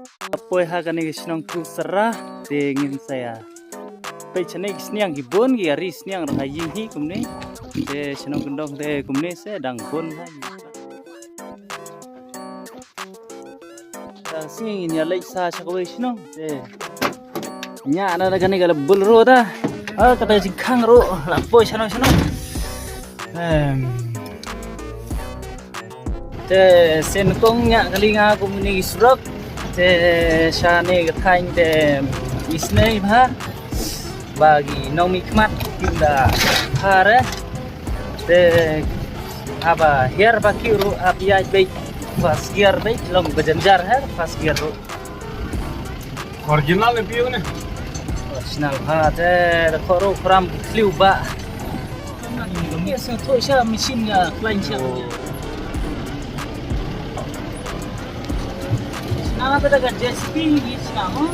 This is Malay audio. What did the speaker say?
Apoy ha kani gisnong tu serah dengin saya. Pe chane gisniang gibon gi aris niang rahaying hi kumne. De sinong gendong de kumne se dang bon ha. Ta sing nya lai sa chakwe sinong de. Nya na kani gala bulro da. Kata singkang ro apoy sinong. Sen kong nya kalinga kumni gisrok te shane gathang te isnei bha bagi nomi khmat kinda hare te aba her bakiru apia bei pas gear bei long bajanjar hai pas gear ro original ne piyo ne original ha te khoro kram kliu ba ni sa thoi sha machine ga klein sha Nada da JSP isso não.